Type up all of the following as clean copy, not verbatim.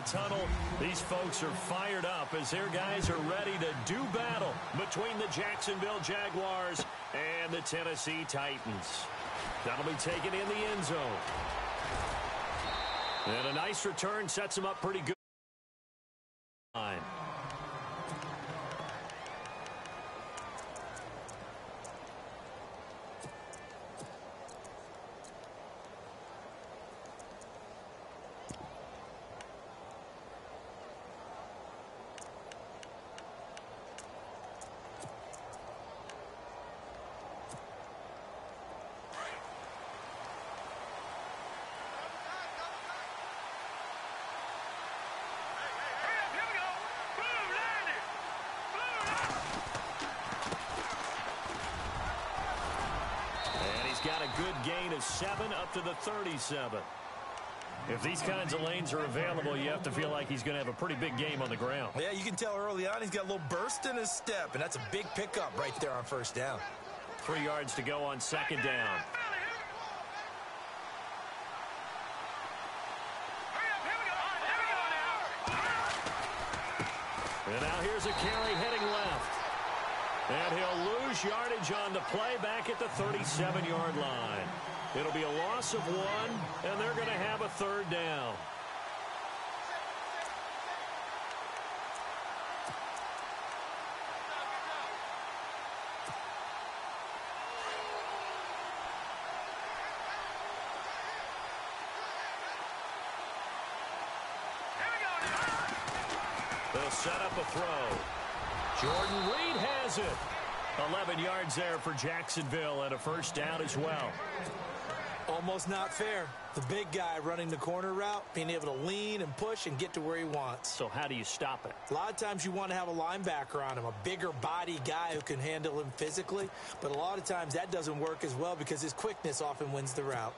the tunnel. These folks are fired up as their guys are ready to do battle between the Jacksonville Jaguars and the Tennessee Titans. That'll be taken in the end zone. And a nice return sets them up pretty good. Got a good gain of 7 up to the 37. If these kinds of lanes are available, you have to feel like he's going to have a pretty big game on the ground. Yeah, you can tell early on he's got a little burst in his step, and that's a big pickup right there on first down. 3 yards to go on second down. And now here's a carry heading left. And he'll lose yardage on the play back at the 37-yard line. It'll be a loss of 1, and they're going to have a third down. They'll set up a throw. Jordan Reed has it. 11 yards there for Jacksonville and a first down as well. Almost not fair. The big guy running the corner route, being able to lean and push and get to where he wants. So how do you stop it? A lot of times you want to have a linebacker on him, a bigger body guy who can handle him physically. But a lot of times that doesn't work as well because his quickness often wins the route.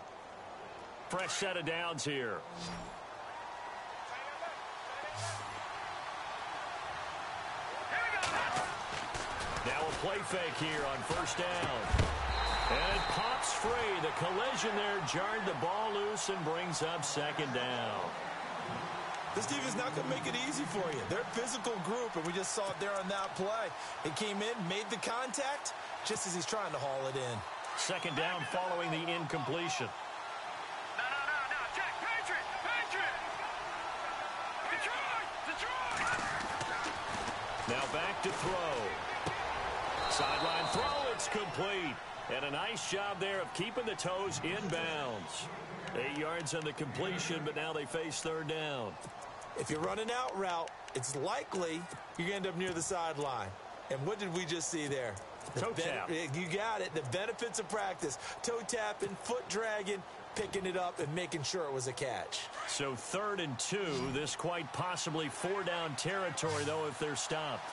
Fresh set of downs here. Now a play fake here on first down. And it pops free. The collision there jarred the ball loose and brings up second down. This team is not going to make it easy for you. They're a physical group, and we just saw it there on that play. It came in, made the contact, just as he's trying to haul it in. Second down following the incompletion. No, Jack, Patriot! Detroit! Now back to throw. Sideline throw, it's complete. And a nice job there of keeping the toes inbounds. 8 yards on the completion, but now they face third down. If you're running out route, it's likely you're going to end up near the sideline. And what did we just see there? Toe tap. You got it. The benefits of practice. Toe tapping, foot dragging, picking it up, and making sure it was a catch. So 3rd and 2. This quite possibly 4-down territory, though, if they're stopped.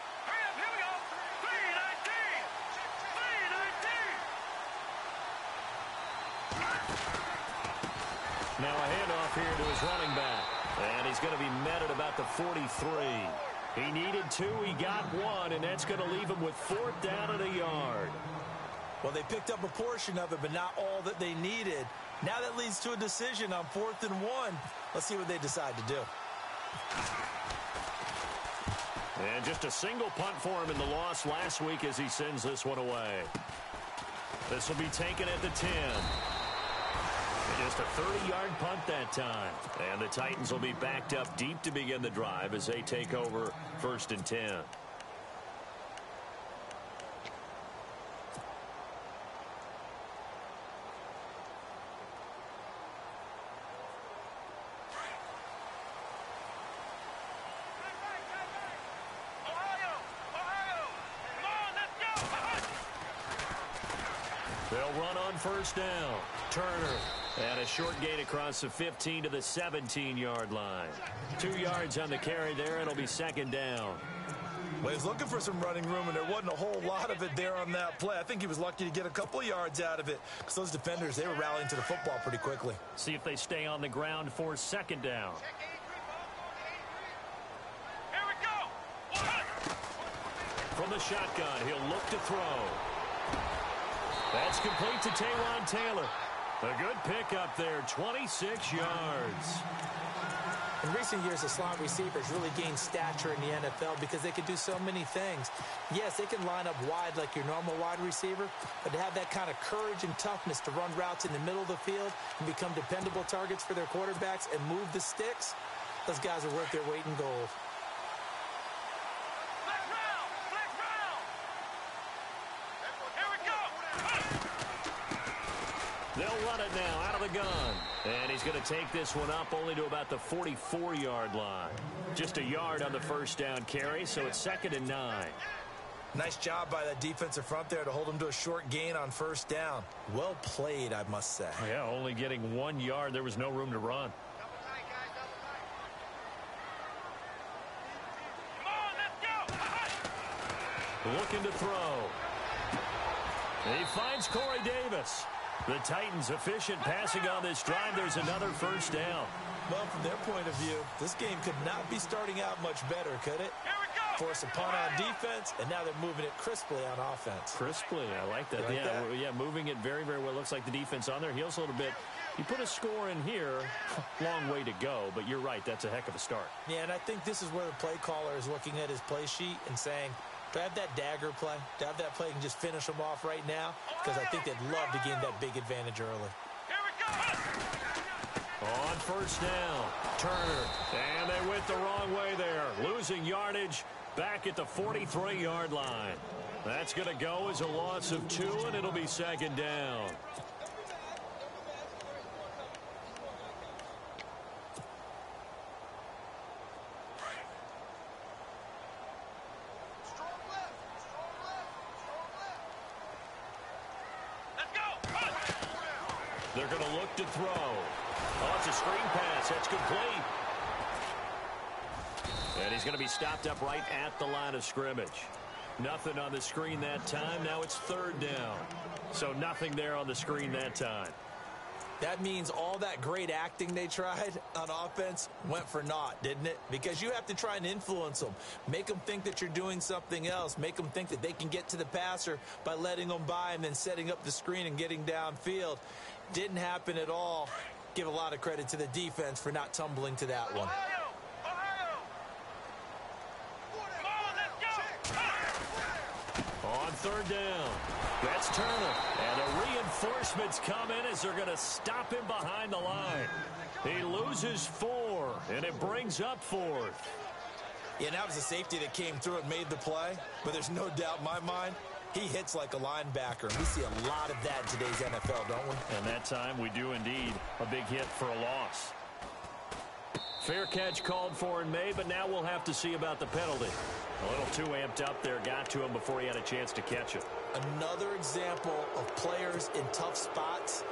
Now a handoff here to his running back. And he's going to be met at about the 43. He needed 2, he got 1, and that's going to leave him with 4th down and a yard. Well, they picked up a portion of it, but not all that they needed. Now that leads to a decision on 4th and 1. Let's see what they decide to do. And just a single punt for him in the loss last week as he sends this one away. This will be taken at the 10. Just a 30-yard punt that time. And the Titans will be backed up deep to begin the drive as they take over 1st and 10. They'll run on first down. Turner. And a short gain across the 15 to the 17-yard line. 2 yards on the carry there. It'll be second down. Well, he was looking for some running room, and there wasn't a whole lot of it there on that play. I think he was lucky to get a couple of yards out of it because those defenders, they were rallying to the football pretty quickly. See if they stay on the ground for second down. Here we go! From the shotgun, he'll look to throw. That's complete to Taywan Taylor. A good pickup there, 26 yards. In recent years, the slot receivers really gained stature in the NFL because they can do so many things. Yes, they can line up wide like your normal wide receiver, but to have that kind of courage and toughness to run routes in the middle of the field and become dependable targets for their quarterbacks and move the sticks, those guys are worth their weight in gold. Flag round! Flag round! Here we go! They'll run it now out of the gun. And he's going to take this one up only to about the 44-yard line. Just a yard on the first down carry, so it's 2nd and 9. Nice job by that defensive front there to hold him to a short gain on first down. Well played, I must say. Yeah, only getting 1 yard. There was no room to run. Come on, let's go! Looking to throw. He finds Corey Davis. The Titans efficient passing on this drive. There's another first down. Well, from their point of view, this game could not be starting out much better, could it? Here we go! Force a punt on defense, and now they're moving it crisply on offense. Crisply, I like that. You like that? Yeah, moving it very, very well. Looks like the defense on their heels a little bit. You put a score in here, long way to go, but you're right, that's a heck of a start. Yeah, and I think this is where the play caller is looking at his play sheet and saying, to have that dagger play, to have that play and just finish them off right now, because I think they'd love to gain that big advantage early. Here we go! On first down, Turner, and they went the wrong way there, losing yardage back at the 43-yard line. That's going to go as a loss of 2, and it'll be 2nd down. They're going to look to throw. Oh, it's a screen pass. That's complete. And he's going to be stopped up right at the line of scrimmage. Nothing on the screen that time. Now it's 3rd down. So nothing there on the screen that time. That means all that great acting they tried on offense went for naught, didn't it? Because you have to try and influence them. Make them think that you're doing something else. Make them think that they can get to the passer by letting them by and then setting up the screen and getting downfield. Didn't happen at all. Give a lot of credit to the defense for not tumbling to that one. Ohio! Ohio! Come on, let's go! On 3rd down, that's Turner. And the reinforcements come in as they're going to stop him behind the line. He loses 4, and it brings up 4th. Yeah, that was a safety that came through and made the play. But there's no doubt in my mind, he hits like a linebacker. We see a lot of that in today's NFL, don't we? And that time we do indeed. A big hit for a loss. Fair catch called for and made, but now we'll have to see about the penalty. A little too amped up there, got to him before he had a chance to catch it. Another example of players in tough spots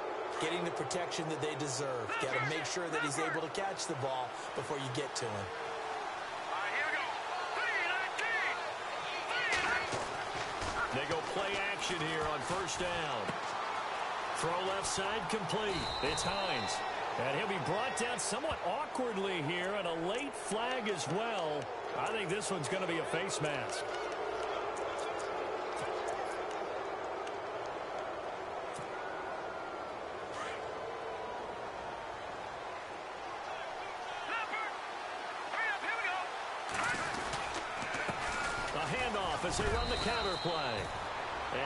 getting the protection that they deserve. Got to make sure that he's able to catch the ball before you get to him. All right, here we go. 3-19! They go play action here on first down. Throw left side complete. It's Hines. And he'll be brought down somewhat awkwardly here, and a late flag as well. I think this one's going to be a face mask. A handoff as they run the counter play.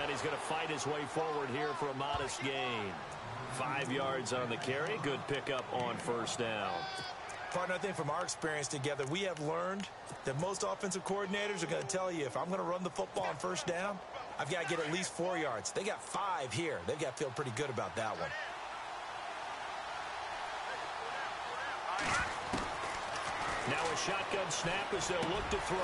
And he's going to fight his way forward here for a modest gain. 5 yards on the carry. Good pickup on first down. Partner, I think from our experience together, we have learned that most offensive coordinators are going to tell you, if I'm going to run the football on first down, I've got to get at least 4 yards. They got 5 here. They've got to feel pretty good about that one. Now a shotgun snap as they'll look to throw.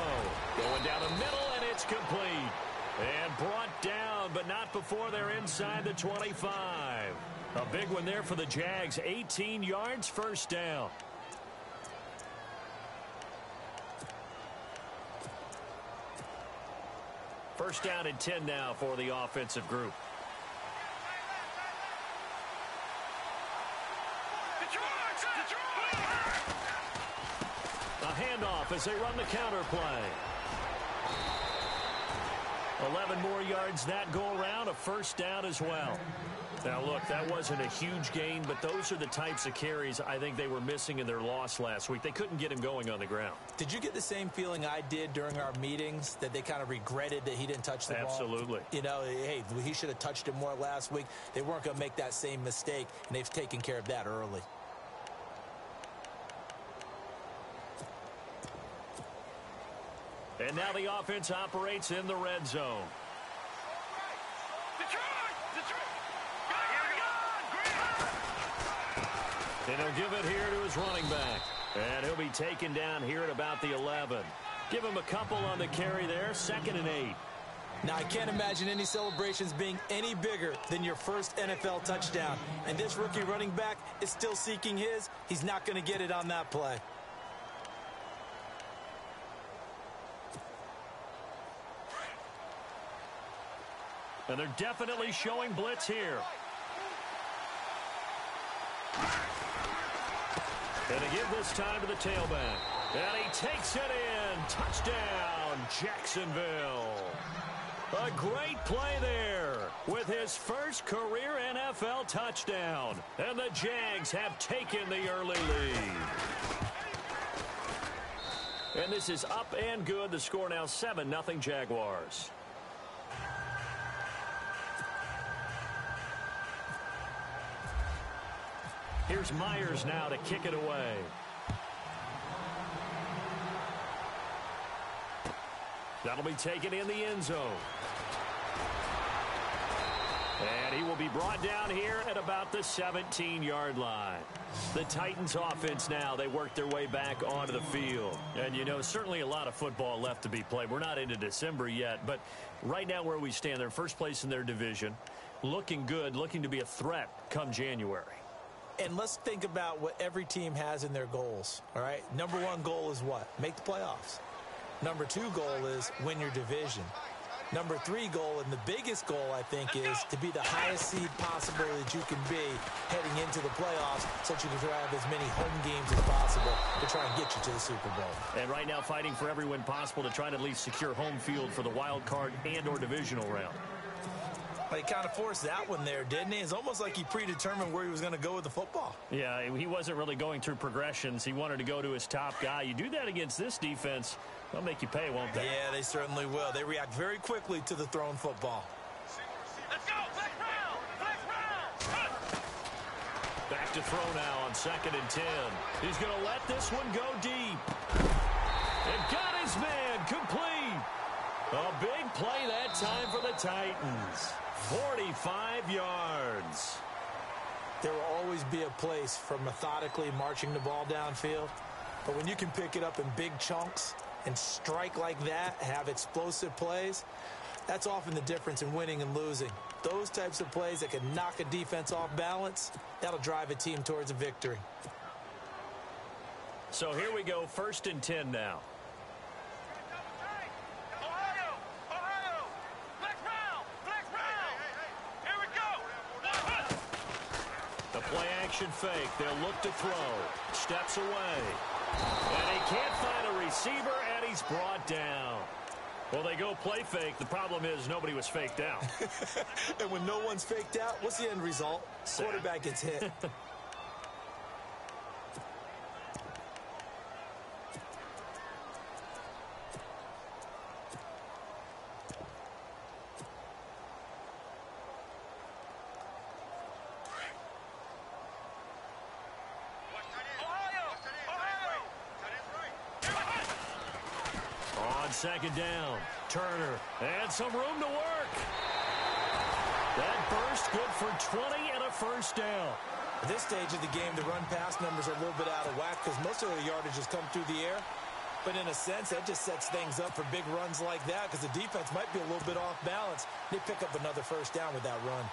Going down the middle, and it's complete. And brought down, but not before they're inside the 25. A big one there for the Jags. 18 yards, first down. First down and 10 now for the offensive group. A handoff as they run the counter play. 11 more yards that go around, a first down as well. Now, look, that wasn't a huge gain, but those are the types of carries I think they were missing in their loss last week. They couldn't get him going on the ground. Did you get the same feeling I did during our meetings, that they kind of regretted that he didn't touch the ball? Absolutely. You know, hey, he should have touched it more last week. They weren't going to make that same mistake, and they've taken care of that early. And now the offense operates in the red zone. And he'll give it here to his running back. And he'll be taken down here at about the 11. Give him a couple on the carry there, 2nd and 8. Now, I can't imagine any celebrations being any bigger than your first NFL touchdown. And this rookie running back is still seeking his. He's not going to get it on that play. And they're definitely showing blitz here. And they give this time to the tailback. And he takes it in. Touchdown, Jacksonville. A great play there with his first career NFL touchdown. And the Jags have taken the early lead. And this is up and good. The score now 7-0 Jaguars. Here's Myers now to kick it away. That'll be taken in the end zone. And he will be brought down here at about the 17-yard line. The Titans offense now, they work their way back onto the field. And, you know, certainly a lot of football left to be played. We're not into December yet, but right now where we stand, they're first place in their division. Looking good, looking to be a threat come January. And let's think about what every team has in their goals, all right? Number one goal is what? Make the playoffs. Number two goal is win your division. Number three goal, and the biggest goal, I think, is to be the highest seed possible that you can be heading into the playoffs so that you can have as many home games as possible to try and get you to the Super Bowl. And right now fighting for every win possible to try to at least secure home field for the wild card and or divisional round. But he kind of forced that one there, didn't he? It's almost like he predetermined where he was going to go with the football. Yeah, he wasn't really going through progressions. He wanted to go to his top guy. You do that against this defense, they'll make you pay, won't they? Yeah, they certainly will. They react very quickly to the thrown football. Let's go! Flex round! Flex round! Back to throw now on 2nd and 10. He's going to let this one go deep. And got his man complete. A big play that time for the Titans. 45 yards. There will always be a place for methodically marching the ball downfield. But when you can pick it up in big chunks and strike like that, have explosive plays, that's often the difference in winning and losing. Those types of plays that can knock a defense off balance, that'll drive a team towards a victory. So here we go, 1st and 10 now. Play-action fake. They'll look to throw. Steps away. And he can't find a receiver, and he's brought down. Well, they go play fake. The problem is nobody was faked out. And when no one's faked out, what's the end result? Quarterback gets hit. Second down. Turner. And some room to work. That burst good for 20 and a first down. At this stage of the game, the run-pass numbers are a little bit out of whack because most of the yardage has come through the air. But in a sense, that just sets things up for big runs like that because the defense might be a little bit off balance. They pick up another first down with that run.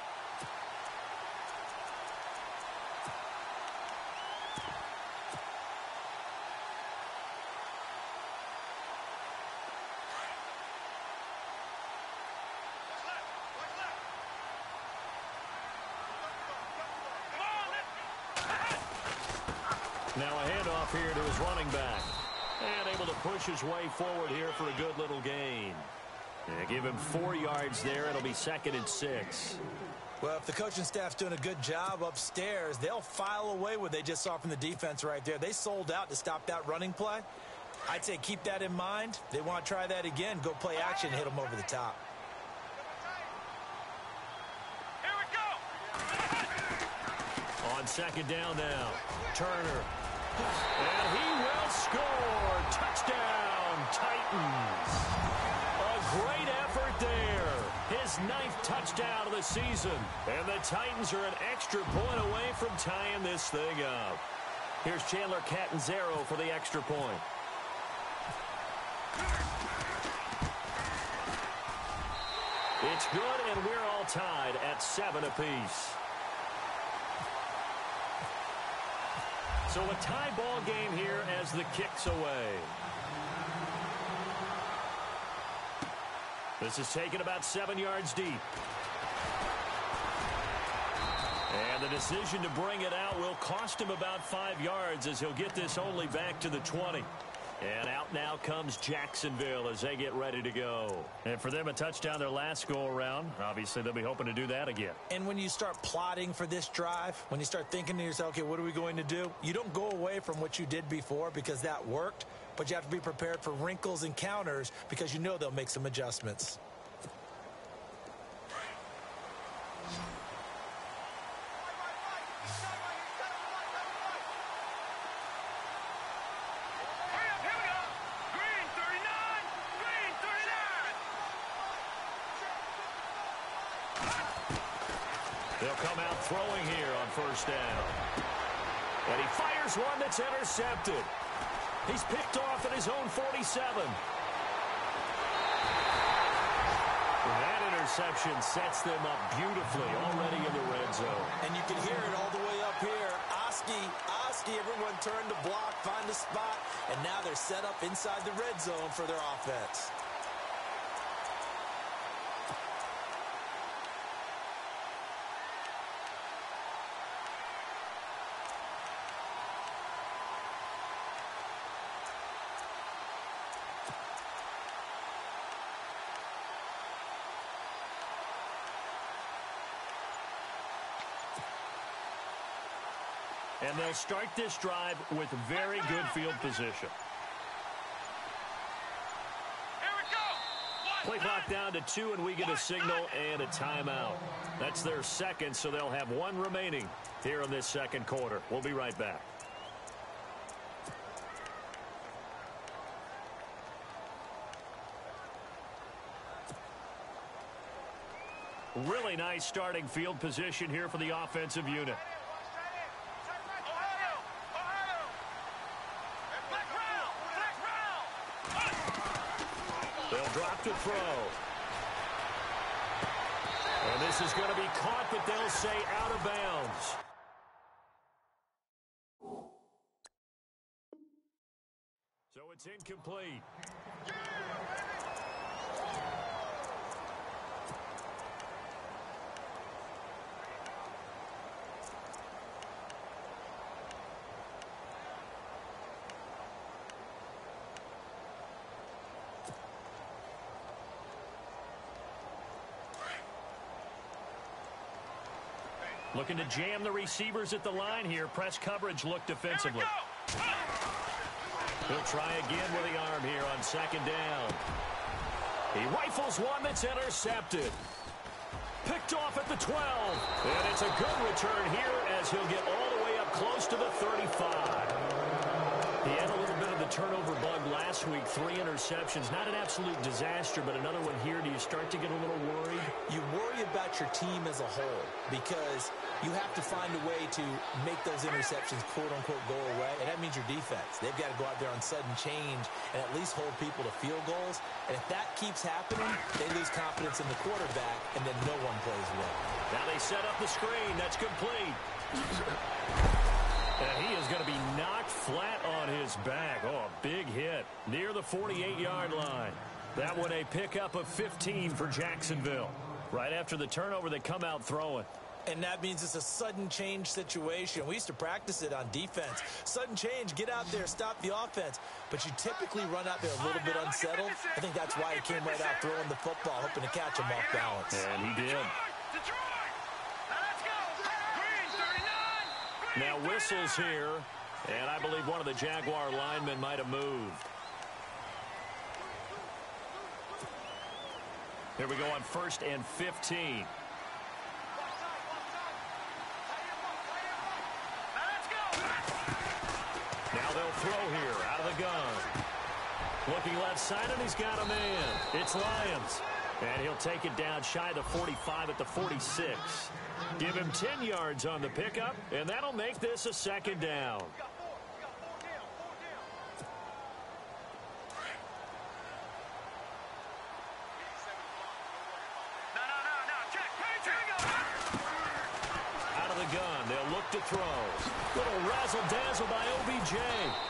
Now a handoff here to his running back. And able to push his way forward here for a good little gain. Yeah, give him 4 yards there. It'll be 2nd and 6. Well, if the coaching staff's doing a good job upstairs, they'll file away what they just saw from the defense right there. They sold out to stop that running play. I'd say keep that in mind. They want to try that again. Go play action and hit them over the top. Here we go. On 2nd down now, Turner. And he will score. Touchdown, Titans. A great effort there. His 9th touchdown of the season. And the Titans are an extra point away from tying this thing up. Here's Chandler Catanzaro for the extra point. It's good, and we're all tied at 7 apiece. So a tie ball game here as the kick's away. This is taken about 7 yards deep. And the decision to bring it out will cost him about 5 yards as he'll get this only back to the 20. And out now comes Jacksonville as they get ready to go. And for them, a touchdown their last go-around. Obviously, they'll be hoping to do that again. And when you start plotting for this drive, when you start thinking to yourself, okay, what are we going to do? You don't go away from what you did before because that worked, but you have to be prepared for wrinkles and counters because you know they'll make some adjustments. They'll come out throwing here on 1st down. And he fires one that's intercepted. He's picked off at his own 47. That interception sets them up beautifully already in the red zone. And you can hear it all the way up here. Oski, everyone turned to block, find a spot, and now they're set up inside the red zone for their offense. And they'll start this drive with very good field position. Here we go. Play clock down to 2, and we get a signal and a timeout. That's their 2nd, so they'll have 1 remaining here in this 2nd quarter. We'll be right back. Really nice starting field position here for the offensive unit. They'll drop to throw. And this is going to be caught, but they'll say out of bounds. So it's incomplete. Looking to jam the receivers at the line here. Press coverage look defensively. He'll try again with the arm here on 2nd down. He rifles one that's intercepted. Picked off at the 12. And it's a good return here as he'll get all the way up close to the 35. He had a little bit of the turnover bug last week. 3 interceptions. Not an absolute disaster, but another one here. Do you start to get a little worried? You worry about your team as a whole because you have to find a way to make those interceptions, quote-unquote, go away, and that means your defense. They've got to go out there on sudden change and at least hold people to field goals. And if that keeps happening, they lose confidence in the quarterback, and then no one plays well. Now they set up the screen. That's complete. And he is going to be knocked flat on his back. Oh, a big hit near the 48-yard line. That one a pickup of 15 for Jacksonville. Right after the turnover, they come out throwing. And that means it's a sudden change situation. We used to practice it on defense. Sudden change, get out there, stop the offense. But you typically run out there a little bit unsettled. I think that's why he came right out throwing the football, hoping to catch him off balance. And he did. Now whistles here, and I believe one of the Jaguar linemen might have moved. Here we go on 1st and 15. Now they'll throw here out of the gun. Looking left side, and he's got a man. It's Lyons. And he'll take it down shy of the 45 at the 46. Give him 10 yards on the pickup, and that'll make this a 2nd down. Out of the gun, they'll look to throw. Little razzle-dazzle by OBJ.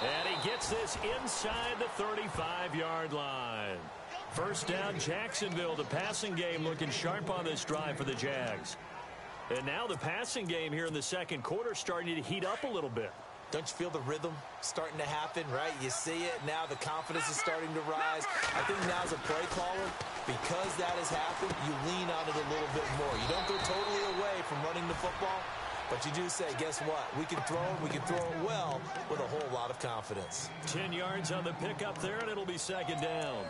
And he gets this inside the 35-yard line. 1st down, Jacksonville. The passing game looking sharp on this drive for the Jags. And now the passing game here in the 2nd quarter starting to heat up a little bit. Don't you feel the rhythm starting to happen, right? You see it. Now the confidence is starting to rise. I think now as a play caller, because that has happened, you lean on it a little bit more. You don't go totally away from running the football, but you do say, guess what? We can throw it. We can throw it well with a whole lot of confidence. 10 yards on the pickup there, and it'll be 2nd down.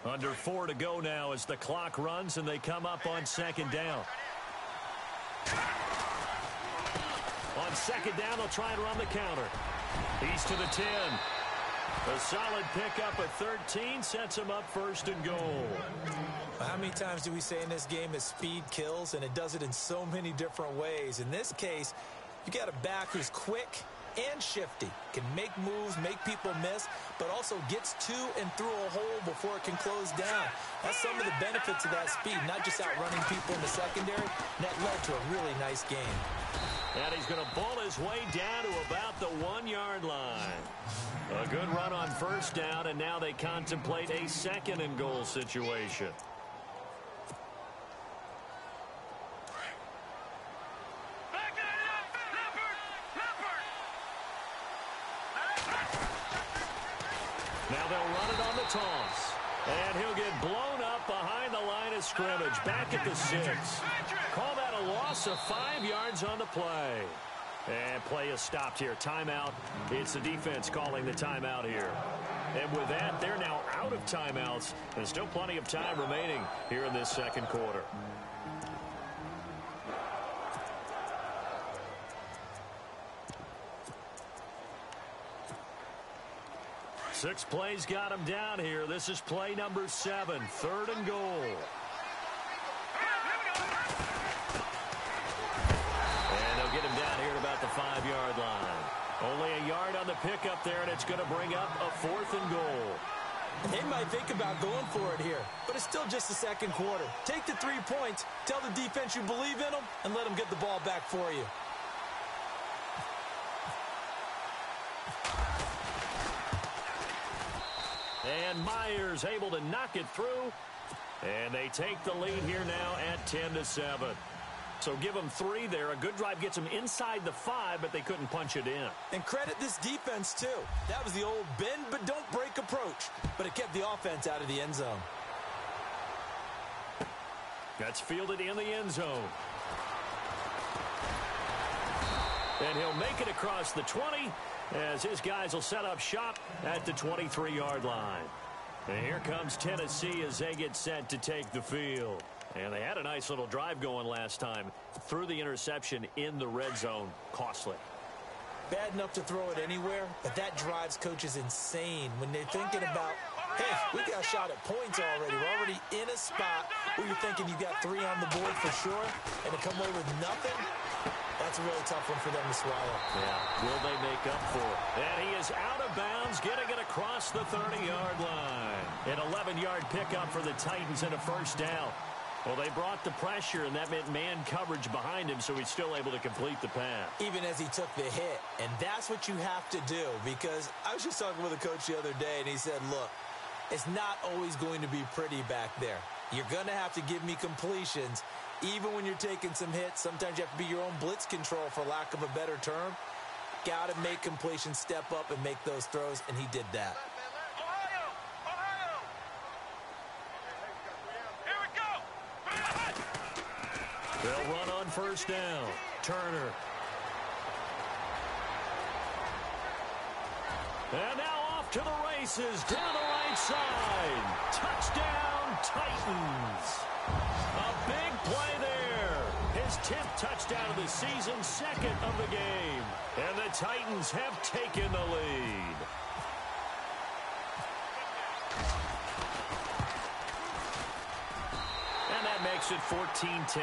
Under 4 to go now as the clock runs and they come up on 2nd down. On 2nd down, they'll try and run the counter. He's to the 10. A solid pickup at 13 sets him up 1st and goal. How many times do we say in this game that speed kills, and it does it in so many different ways? In this case, you got a back who's quick and shifty, can make moves, make people miss, but also gets to and through a hole before it can close down. That's some of the benefits of that speed, not just outrunning people in the secondary. And that led to a really nice game. And he's going to ball his way down to about the 1-yard line. A good run on 1st down, and now they contemplate a 2nd and goal situation. Now they'll run it on the toss. And he'll get blown up behind the line of scrimmage. Back at the 6. Call that a loss of 5 yards on the play. And play is stopped here. Timeout. It's the defense calling the timeout here. And with that, they're now out of timeouts. There's still plenty of time remaining here in this 2nd quarter. Six plays got him down here. This is play number 7, 3rd and goal. And they'll get him down here at about the 5-yard line. Only a yard on the pickup there, and it's going to bring up a 4th and goal. They might think about going for it here, but it's still just the 2nd quarter. Take the 3 points, tell the defense you believe in them, and let them get the ball back for you. And Myers able to knock it through. And they take the lead here now at 10-7. So give them 3 there. A good drive gets them inside the 5, but they couldn't punch it in. And credit this defense, too. That was the old bend but don't break approach. But it kept the offense out of the end zone. That's fielded in the end zone. And he'll make it across the 20 as his guys will set up shop at the 23-yard line. And here comes Tennessee as they get set to take the field. And they had a nice little drive going last time. Threw the interception in the red zone. Costly. Bad enough to throw it anywhere, but that drives coaches insane when they're thinking about, hey, we got a shot at points already. We're already in a spot where you're thinking you got 3 on the board for sure, and to come away with nothing, that's a really tough one for them to swallow. Yeah, will they make up for it? And he is out of bounds, getting it across the 30-yard line. An 11-yard pickup for the Titans and a 1st down. Well, they brought the pressure, and that meant man coverage behind him, so he's still able to complete the pass. Even as he took the hit. And that's what you have to do, because I was just talking with a coach the other day, and he said, look, It's not always going to be pretty back there. You're going to have to give me completions. Even when you're taking some hits, sometimes you have to be your own blitz control, for lack of a better term. Got to make completions, step up, and make those throws, and he did that. Ohio! Ohio! Here we go! They'll run on first down. Turner. And now off to the races, down the right side. Touchdown, Titans. A big play there. His 10th touchdown of the season, second of the game. And the Titans have taken the lead. And that makes it 14-10.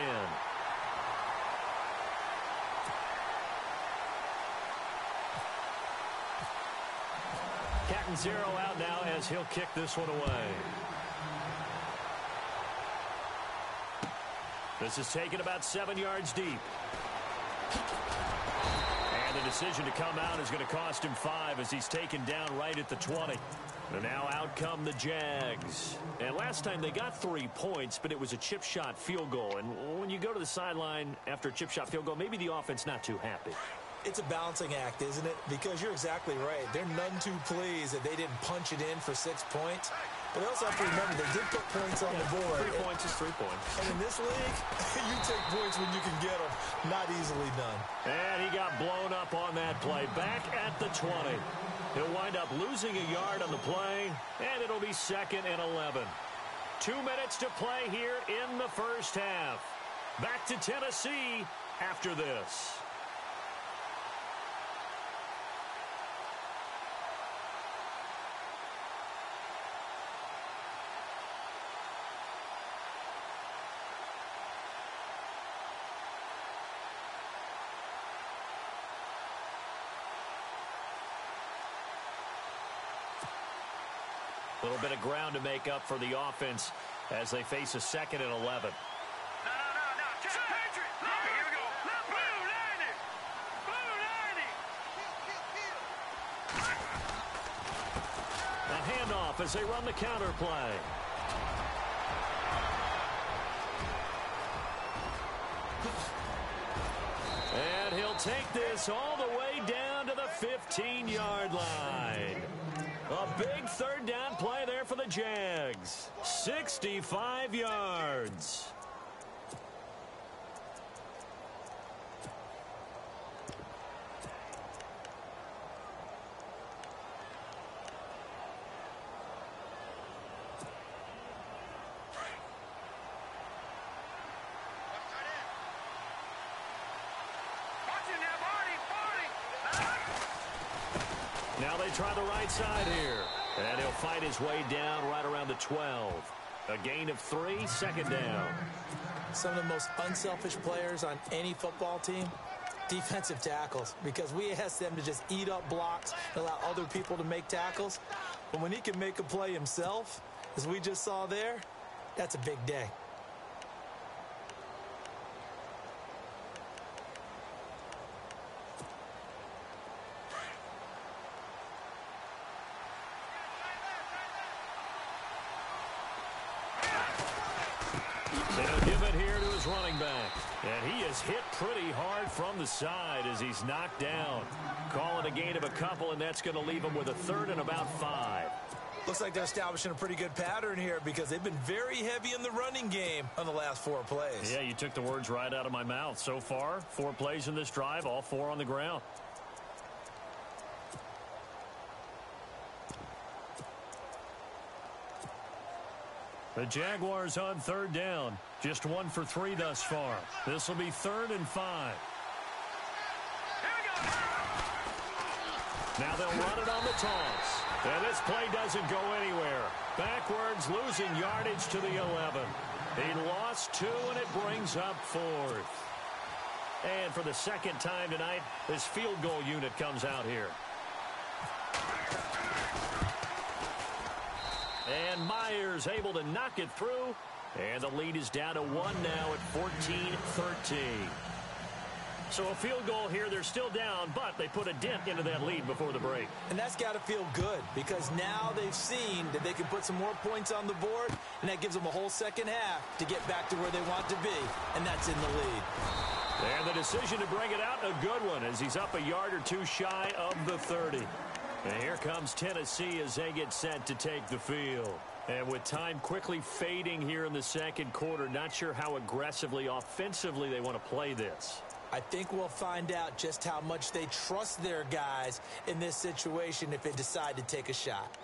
Catanzaro out now as he'll kick this one away. This is taken about 7 yards deep. And the decision to come out is going to cost him 5 as he's taken down right at the 20. And now out come the Jags. And last time they got 3 points, but it was a chip shot field goal. And when you go to the sideline after a chip shot field goal, maybe the offense not too happy. It's a balancing act, isn't it? Because you're exactly right. They're none too pleased that they didn't punch it in for 6 points. But they also have to remember they did put points on the board. 3 points is 3 points. And in this league, you take points when you can get them. Not easily done. And he got blown up on that play. Back at the 20. He'll wind up losing a yard on the play, and it'll be 2nd and 11. 2 minutes to play here in the first half. Back to Tennessee after this. A little bit of ground to make up for the offense as they face a 2nd and 11. No. Check. Patriot. Here we go. Blue 90. A handoff as they run the counter play. And he'll take this all the way down to the 15-yard line. A big 3rd down play there for the Jags. 65 yards. Now they try the right side here. And he'll fight his way down right around the 12. A gain of 3, 2nd down. Some of the most unselfish players on any football team, defensive tackles, because we ask them to just eat up blocks and allow other people to make tackles. But when he can make a play himself, as we just saw there, that's a big day. They'll give it here to his running back. And he is hit pretty hard from the side as he's knocked down. Call it a gain of a couple, and that's going to leave him with a 3rd and about 5. Looks like they're establishing a pretty good pattern here because they've been very heavy in the running game on the last 4 plays. Yeah, you took the words right out of my mouth. So far, 4 plays in this drive, all 4 on the ground. The Jaguars on 3rd down. Just 1 for 3 thus far. This will be 3rd and 5. Now they'll run it on the toss. And this play doesn't go anywhere. Backwards, losing yardage to the 11. He lost 2, and it brings up 4th. And for the 2nd time tonight, this field goal unit comes out here. And Myers able to knock it through. And the lead is down to 1 now at 14-13. So a field goal here, they're still down, but they put a dent into that lead before the break. And that's got to feel good because now they've seen that they can put some more points on the board, and that gives them a whole second half to get back to where they want to be, and that's in the lead. And the decision to bring it out, a good one, as he's up a yard or two shy of the 30. And here comes Tennessee as they get set to take the field. And with time quickly fading here in the second quarter, not sure how aggressively, offensively they want to play this. I think we'll find out just how much they trust their guys in this situation if they decide to take a shot.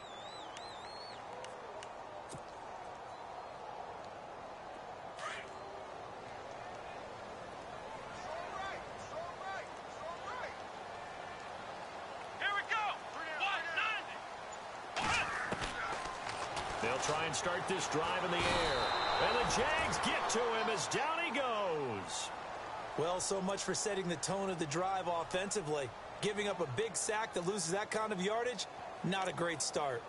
Here we go. 190. They'll try and start this drive in the air. And the Jags get to him as down he goes. Well, so much for setting the tone of the drive offensively. Giving up a big sack that loses that kind of yardage, not a great start.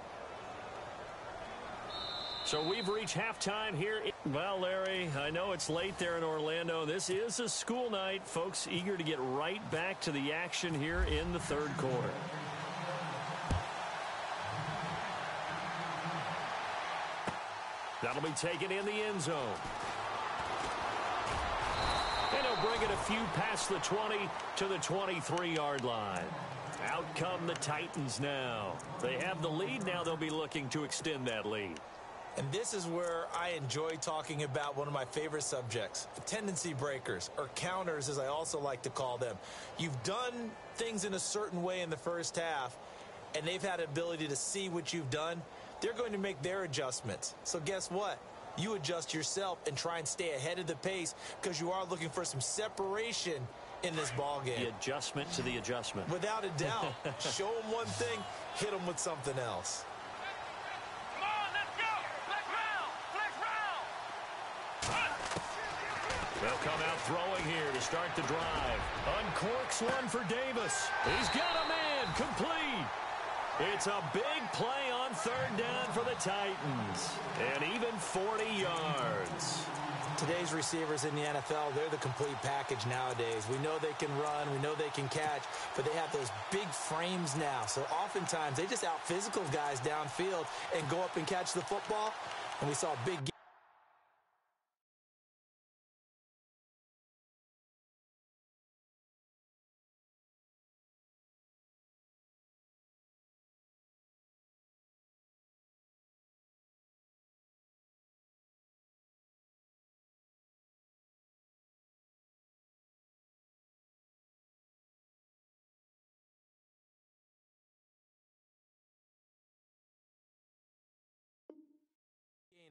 So we've reached halftime here. Well, Larry, I know it's late there in Orlando. This is a school night. Folks eager to get right back to the action here in the third quarter. That'll be taken in the end zone. And he'll bring it a few past the 20 to the 23-yard line. Out come the Titans now. They have the lead. Now they'll be looking to extend that lead. And this is where I enjoy talking about one of my favorite subjects, tendency breakers, or counters as I also like to call them. You've done things in a certain way in the first half, and they've had ability to see what you've done. They're going to make their adjustments. So guess what? You adjust yourself and try and stay ahead of the pace because you are looking for some separation in this ball game. The adjustment to the adjustment. Without a doubt. Show them one thing, hit them with something else. Come on, let's go. Flex round. They'll come out throwing here to start the drive. Uncorks one for Davis. He's got a man complete. It's a big play on third down for the Titans. And even 40 yards. Today's receivers in the NFL, they're the complete package nowadays. We know they can run, we know they can catch, but they have those big frames now. So oftentimes they just out-physical guys downfield and go up and catch the football. And we saw a big game.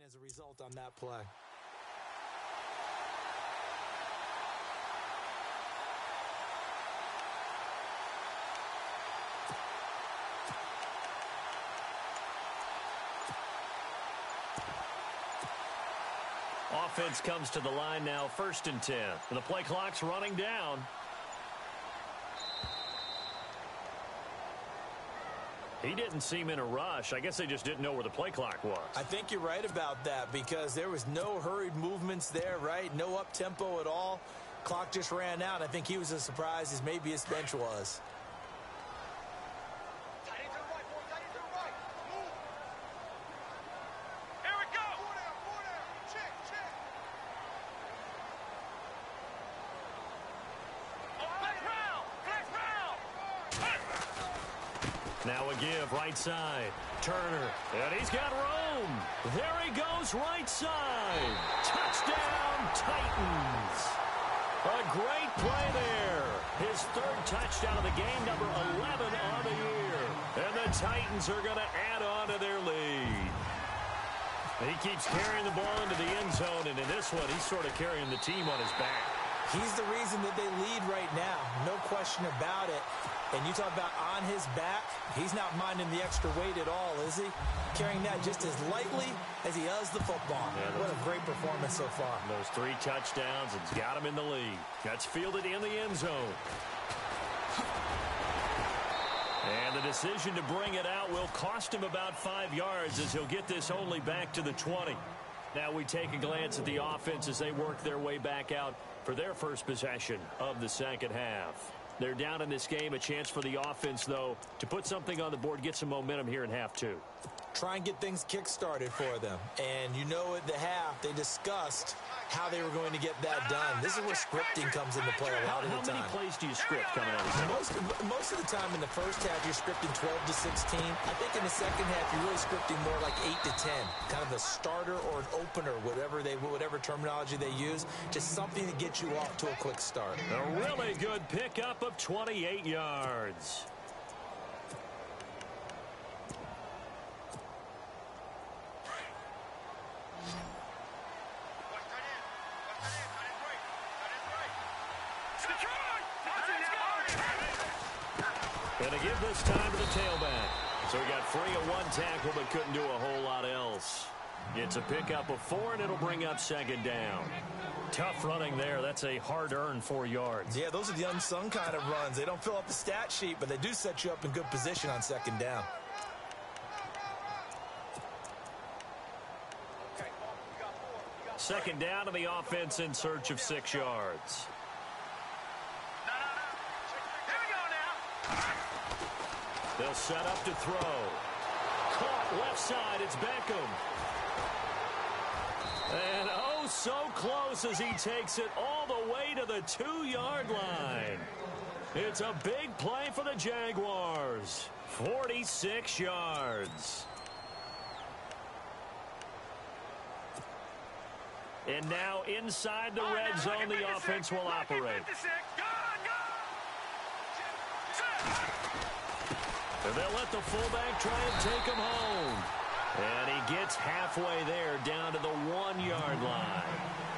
As a result on that play. Offense comes to the line now, 1st and 10. And the play clock's running down. He didn't seem in a rush. I guess they just didn't know where the play clock was. I think you're right about that because there was no hurried movements there, right? No up-tempo at all. Clock just ran out. I think he was as surprised as maybe his bench was. Here we go. Check. Flex round. Now a give, right side. Turner, and he's got room. There he goes, right side. Touchdown, Titans. A great play there. His 3rd touchdown of the game, number 11 on the year. And the Titans are going to add on to their lead. He keeps carrying the ball into the end zone, and in this one, he's sort of carrying the team on his back. He's the reason that they lead right now. No question about it. And you talk about on his back, he's not minding the extra weight at all, is he? Carrying that just as lightly as he does the football. Yeah, what a great performance so far. Those 3 touchdowns, it's got him in the lead. That's fielded in the end zone. And the decision to bring it out will cost him about 5 yards as he'll get this only back to the 20. Now we take a glance at the offense as they work their way back out for their first possession of the second half. They're down in this game. A chance for the offense, though, to put something on the board, get some momentum here in half two. Try and get things kick-started for them. And you know at the half, they discussed how they were going to get that done. This is where scripting comes into play a lot of the time. How many plays do you script coming out of this? Most of the time in the first half, you're scripting 12 to 16. I think in the second half, you're really scripting more like 8 to 10. Kind of a starter or an opener, whatever terminology they use. Just something to get you off to a quick start. A really good pickup of 28 yards. And to give this time to the tailback. So he got free of one tackle but couldn't do a whole lot else. It's a pickup of 4, and it'll bring up second down. Tough running there. That's a hard-earned 4 yards. Yeah, those are the unsung kind of runs. They don't fill up the stat sheet, but they do set you up in good position on second down. Second down to the offense in search of 6 yards. They'll set up to throw. Caught left side. It's Beckham. And oh, so close as he takes it all the way to the 2-yard line. It's a big play for the Jaguars. 46 yards. And now inside the red zone, the offense will operate. And they'll let the fullback try and take him home. And he gets halfway there down to the 1-yard line.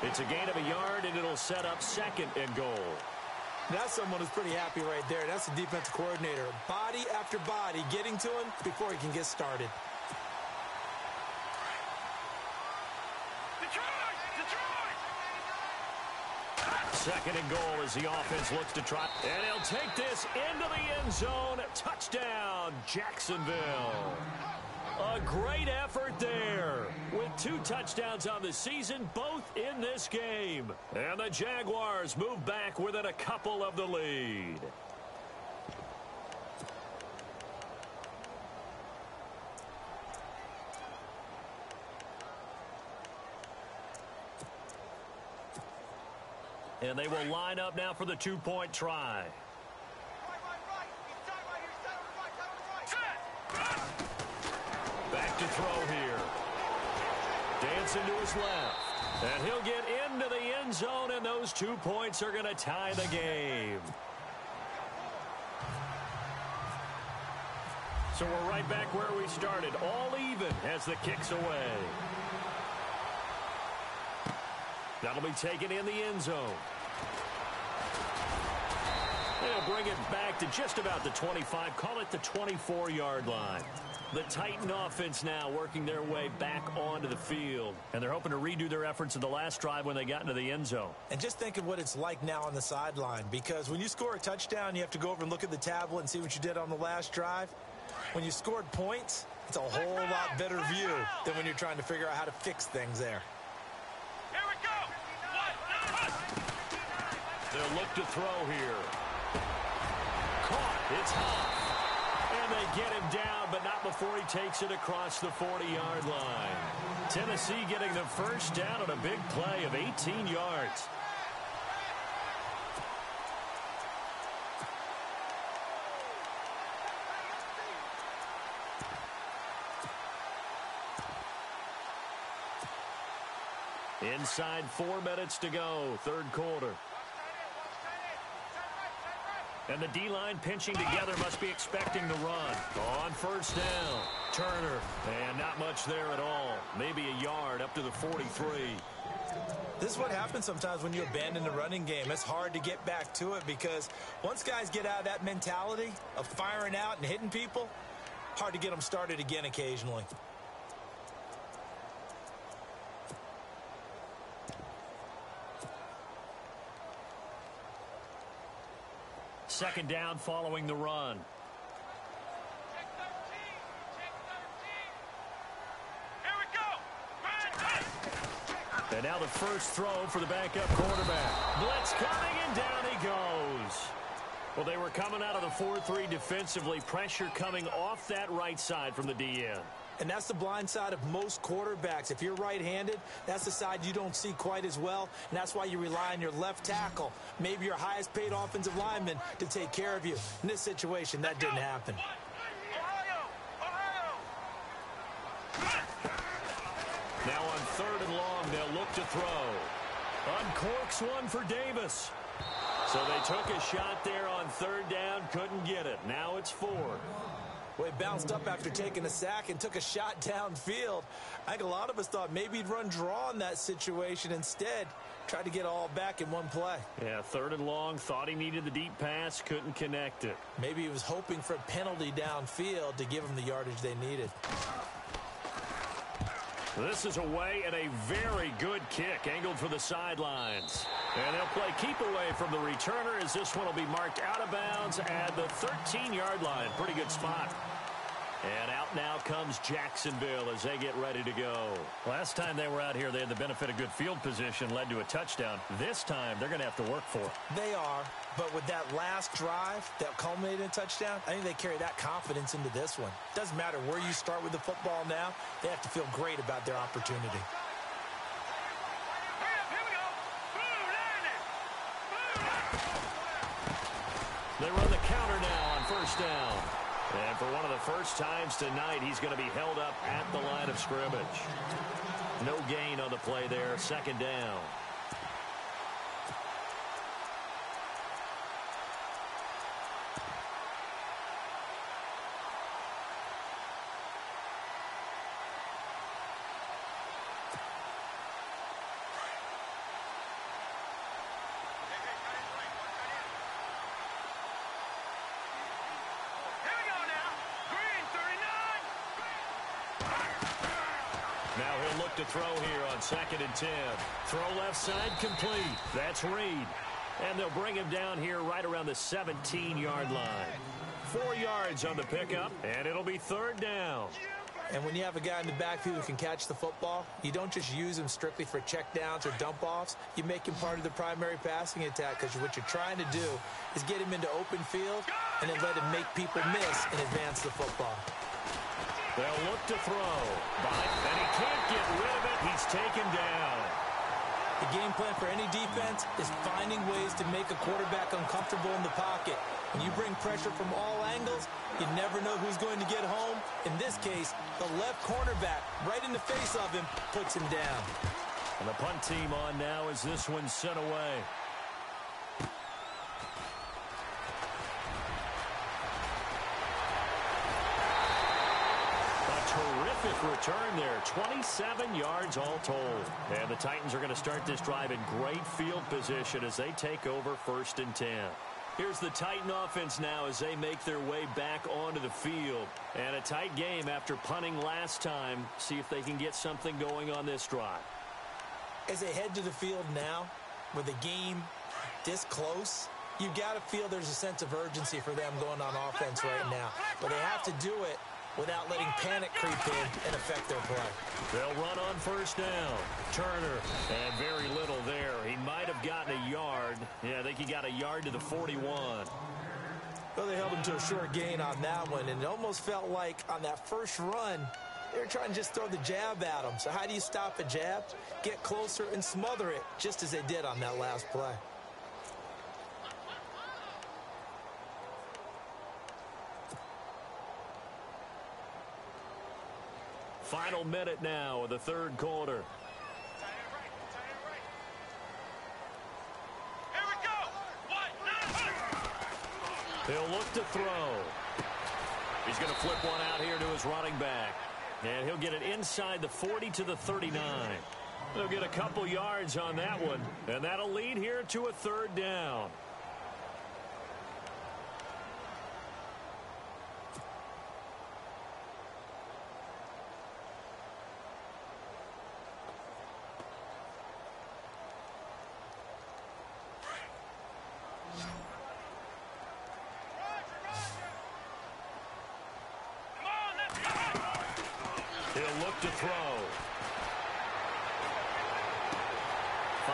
It's a gain of a yard, and it'll set up second and goal. That's someone who's pretty happy right there. That's the defensive coordinator. Body after body getting to him before he can get started. Second and goal as the offense looks to try. And he'll take this into the end zone. Touchdown, Jacksonville. A great effort there with 2 touchdowns on the season, both in this game. And the Jaguars move back within a couple of the lead. And they will line up now for the 2-point try. Back to throw here. Dancing to his left. And he'll get into the end zone, and those 2 points are going to tie the game. So we're right back where we started, all even as the kick's away. That'll be taken in the end zone. They'll bring it back to just about the 25, call it the 24-yard line. The Titan offense now working their way back onto the field. And they're hoping to redo their efforts in the last drive when they got into the end zone. And just think of what it's like now on the sideline, because when you score a touchdown, you have to go over and look at the tablet and see what you did on the last drive. When you scored points, it's a whole lot better view than when you're trying to figure out how to fix things there. Here we go. They'll look to throw here. Caught. It's high. And they get him down, but not before he takes it across the 40-yard line. Tennessee getting the first down on a big play of 18 yards. Inside 4 minutes to go, third quarter. And the D-line pinching together, must be expecting the run. On first down, Turner. And not much there at all. Maybe a yard up to the 43. This is what happens sometimes when you abandon the running game. It's hard to get back to it because once guys get out of that mentality of firing out and hitting people, hard to get them started again occasionally. Second down following the run. Check 13. Check 13. Here we go. Grind. And now the first throw for the backup quarterback. Blitz coming, and down he goes. Well, they were coming out of the 4-3 defensively. Pressure coming off that right side from the DN. And that's the blind side of most quarterbacks. If you're right-handed, that's the side you don't see quite as well, and that's why you rely on your left tackle, maybe your highest-paid offensive lineman, to take care of you. In this situation, that didn't happen. Now on 3rd and long, they'll look to throw. Uncorks one for Davis. So they took a shot there on 3rd down, couldn't get it. Now it's 4. Well, he bounced up after taking a sack and took a shot downfield. I think a lot of us thought maybe he'd run draw in that situation. Instead, tried to get it all back in one play. Yeah, 3rd and long, thought he needed the deep pass, couldn't connect it. Maybe he was hoping for a penalty downfield to give him the yardage they needed. This is away and a very good kick, angled for the sidelines. And they'll play keep away from the returner as this one will be marked out of bounds at the 13-yard line. Pretty good spot. And out now comes Jacksonville as they get ready to go. Last time they were out here, they had the benefit of good field position, led to a touchdown. This time, they're going to have to work for it. They are, but with that last drive that culminated in a touchdown, I think they carry that confidence into this one. Doesn't matter where you start with the football now, they have to feel great about their opportunity. They run the counter now on 1st down. And for one of the first times tonight, he's going to be held up at the line of scrimmage. No gain on the play there, 2nd down. Now he'll look to throw here on 2nd and 10. Throw left side complete. That's Reed. And they'll bring him down here right around the 17-yard line. 4 yards on the pickup, and it'll be 3rd down. And when you have a guy in the backfield who can catch the football, you don't just use him strictly for checkdowns or dump-offs. You make him part of the primary passing attack, because what you're trying to do is get him into open field and then let him make people miss and advance the football. They'll look to throw. And he can't get rid of it. He's taken down. The game plan for any defense is finding ways to make a quarterback uncomfortable in the pocket. When you bring pressure from all angles, you never know who's going to get home. In this case, the left cornerback, right in the face of him, puts him down. And the punt team on now as this one's sent away. Terrific return there, 27 yards all told. And the Titans are going to start this drive in great field position as they take over 1st and 10. Here's the Titan offense now as they make their way back onto the field. And a tight game after punting last time. See if they can get something going on this drive. As they head to the field now, with the game this close, you've got to feel there's a sense of urgency for them going on offense right now. But they have to do it without letting panic creep in and affect their play. They'll run on 1st down. Turner, and very little there. He might have gotten a yard. Yeah, I think he got a yard to the 41. Well, they held him to a short gain on that one, and it almost felt like on that first run, they were trying to just throw the jab at him. So how do you stop a jab? Get closer and smother it, just as they did on that last play. Final minute now of the 3rd quarter. Here we go. He'll look to throw. He's going to flip one out here to his running back. And he'll get it inside the 40 to the 39. They'll get a couple yards on that one. And that'll lead here to a 3rd down. He'll look to throw.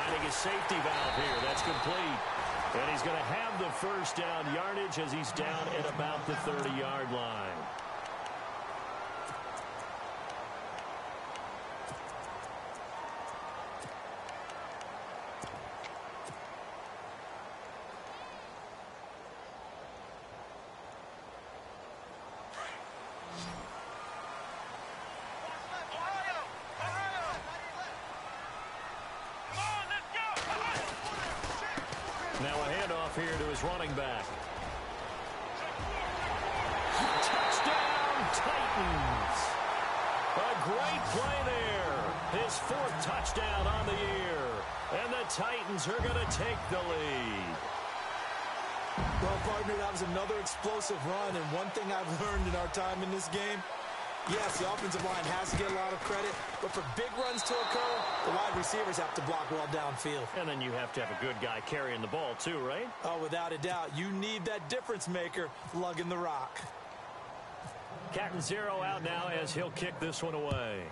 finding his safety valve here. That's complete. And he's going to have the first down yardage as he's down at about the 30-yard line. Now a handoff here to his running back. Touchdown, Titans. A great play there. His fourth touchdown on the year. And the Titans are going to take the lead. Well, partner, that was another explosive run. And one thing I've learned in our time in this game, yes, the offensive line has to get a lot of credit, but for big runs to occur, the wide receivers have to block well downfield. And then you have to have a good guy carrying the ball too, right? Oh, without a doubt. You need that difference maker lugging the rock. Cat and zero out now as he'll kick this one away.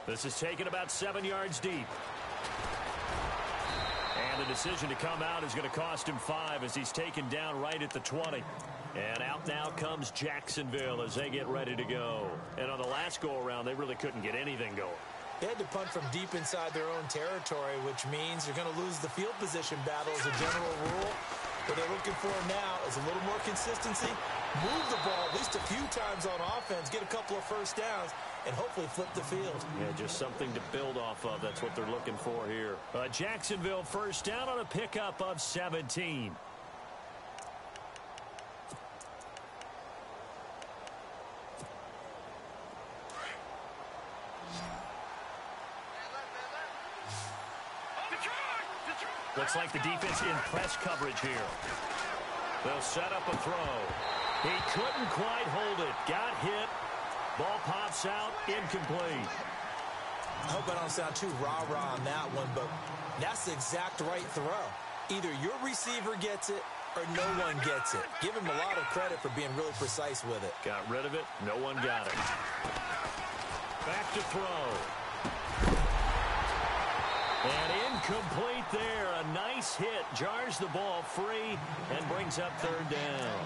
This is taken about 7 yards deep. And the decision to come out is going to cost him 5 as he's taken down right at the 20. And out now comes Jacksonville as they get ready to go. And on the last go-around, they really couldn't get anything going. They had to punt from deep inside their own territory, which means you're going to lose the field position battle as a general rule. What they're looking for now is a little more consistency, move the ball at least a few times on offense, get a couple of first downs, and hopefully flip the field. Yeah, just something to build off of. That's what they're looking for here. Jacksonville first down on a pickup of 17. Looks like the defense in press coverage here. They'll set up a throw. He couldn't quite hold it. Got hit. Ball pops out. Incomplete. I hope I don't sound too rah-rah on that one, but that's the exact right throw. Either your receiver gets it or no one gets it. Give him a lot of credit for being really precise with it. Got rid of it. No one got it. Back to throw. And incomplete there. A nice hit. Jars the ball free and brings up third down.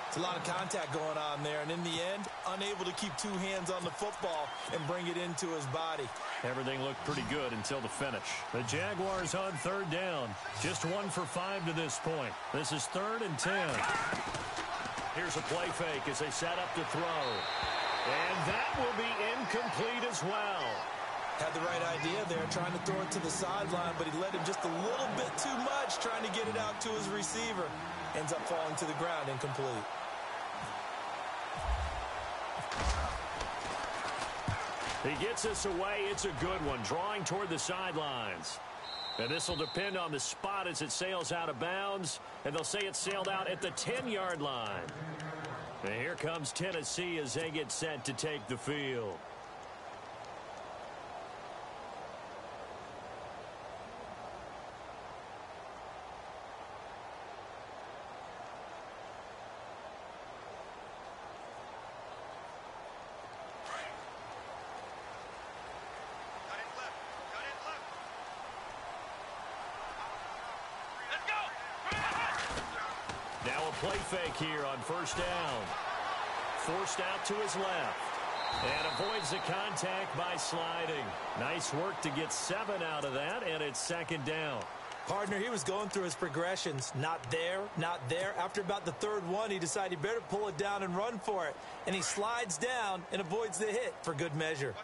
It's a lot of contact going on there, and in the end, unable to keep two hands on the football and bring it into his body. Everything looked pretty good until the finish. The Jaguars on third down. Just 1 for 5 to this point. This is 3rd and 10. Here's a play fake as they set up to throw. And that will be incomplete as well. Had the right idea there, trying to throw it to the sideline, but he led him just a little bit too much, trying to get it out to his receiver. Ends up falling to the ground, incomplete. He gets us away. It's a good one, drawing toward the sidelines. And this will depend on the spot as it sails out of bounds, and they'll say it sailed out at the 10-yard line. And here comes Tennessee as they get set to take the field. Now a play fake here on first down. Forced out to his left. And avoids the contact by sliding. Nice work to get 7 out of that, and it's 2nd down. Partner, he was going through his progressions. Not there, not there. After about the 3rd one, he decided he better pull it down and run for it. And he slides down and avoids the hit for good measure.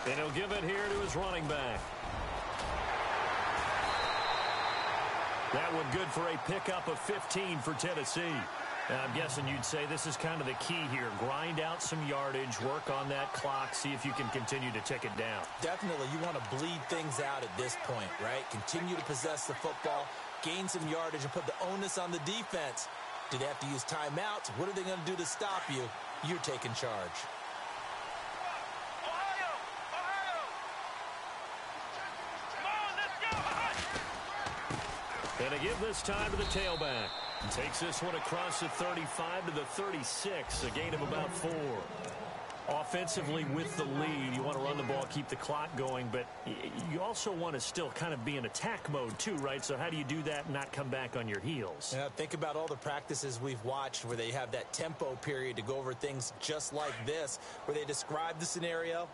And he'll give it here to his running back. That one good for a pickup of 15 for Tennessee. And I'm guessing you'd say this is kind of the key here. Grind out some yardage, work on that clock, see if you can continue to tick it down. Definitely, you want to bleed things out at this point, right? Continue to possess the football, gain some yardage, and put the onus on the defense. Do they have to use timeouts? What are they going to do to stop you? You're taking charge. And they give this time to the tailback. And takes this one across the 35 to the 36, a gain of about 4. Offensively with the lead, you want to run the ball, keep the clock going, but you also want to still kind of be in attack mode too, right? So how do you do that and not come back on your heels? Yeah, think about all the practices we've watched where they have that tempo period to go over things just like this, where they describe the scenario,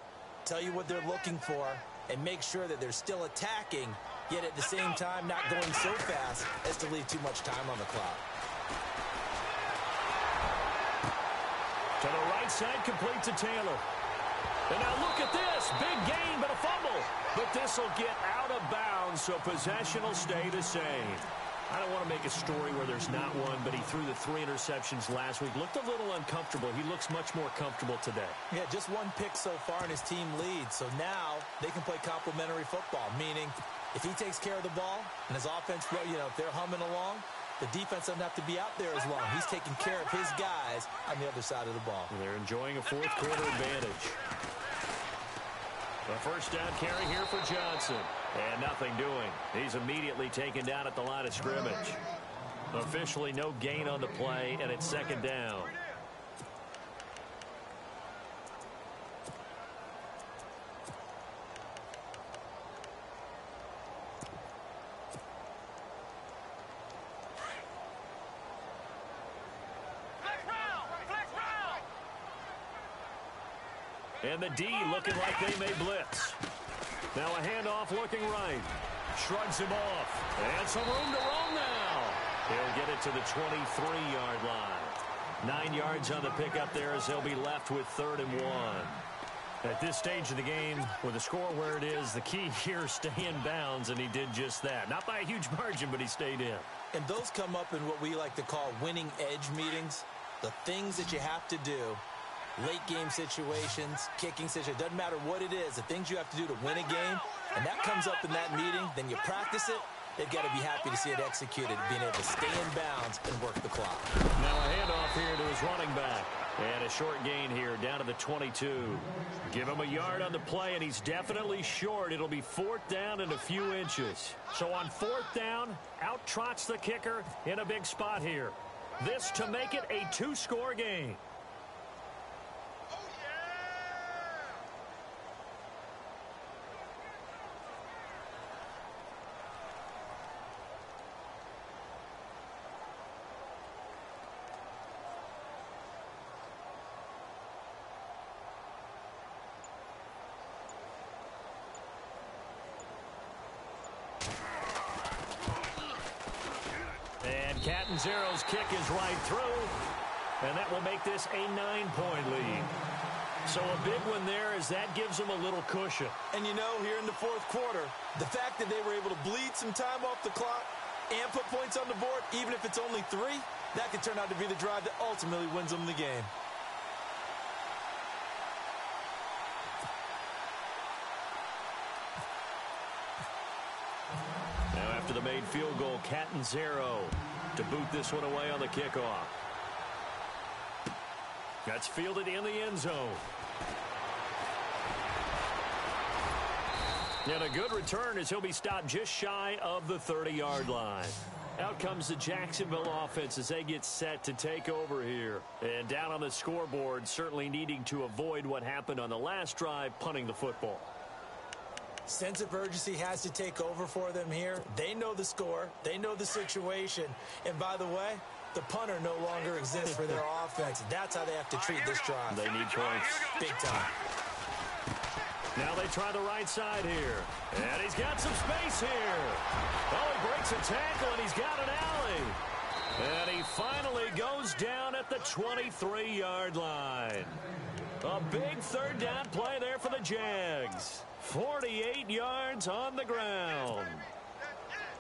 tell you what they're looking for, and make sure that they're still attacking, yet at the same time not going so fast as to leave too much time on the clock. To the right side, complete to Taylor. And now look at this. Big gain, but a fumble. But this will get out of bounds, so possession will stay the same. I don't want to make a story where there's not one, but he threw the 3 interceptions last week. Looked a little uncomfortable. He looks much more comfortable today. Yeah, just 1 pick so far and his team leads. So now they can play complementary football, meaning if he takes care of the ball and his offense, if they're humming along, the defense doesn't have to be out there as long. He's taking care of his guys on the other side of the ball. They're enjoying a 4th quarter advantage. The first down carry here for Johnson. And nothing doing. He's immediately taken down at the line of scrimmage. Officially no gain on the play, and it's 2nd down. And the D looking like they may blitz. Now a handoff looking right. Shrugs him off. And some room to roam now. He'll get it to the 23-yard line. 9 yards on the pickup there as he'll be left with 3rd and 1. At this stage of the game, with the score where it is, the key here is stay in bounds, and he did just that. Not by a huge margin, but he stayed in. And those come up in what we like to call winning edge meetings. The things that you have to do. Late game situations, kicking situations, doesn't matter what it is, the things you have to do to win a game, and that comes up in that meeting, then you practice it, they've got to be happy to see it executed, being able to stay in bounds and work the clock. Now a handoff here to his running back. And a short gain here down to the 22. Give him a yard on the play, and he's definitely short. It'll be 4th down and a few inches. So on 4th down, out trots the kicker in a big spot here. This to make it a 2-score game. Catanzaro's kick is right through, and that will make this a 9-point lead. So a big one there as that gives them a little cushion. And here in the 4th quarter, the fact that they were able to bleed some time off the clock and put points on the board, even if it's only 3, that could turn out to be the drive that ultimately wins them the game. Now after the made field goal, Catanzaro to boot this one away on the kickoff. That's fielded in the end zone. And a good return as he'll be stopped just shy of the 30-yard line. Out comes the Jacksonville offense as they get set to take over here. And down on the scoreboard, certainly needing to avoid what happened on the last drive, punting the football. Sense of urgency has to take over for them here. They know the score. They know the situation. And by the way, the punter no longer exists for their offense. That's how they have to treat this drive. They need points. Big time. Now they try the right side here. And he's got some space here. Oh, he breaks a tackle, and he's got an alley. And he finally goes down at the 23-yard line. A big 3rd down play there for the Jags. 48 yards on the ground.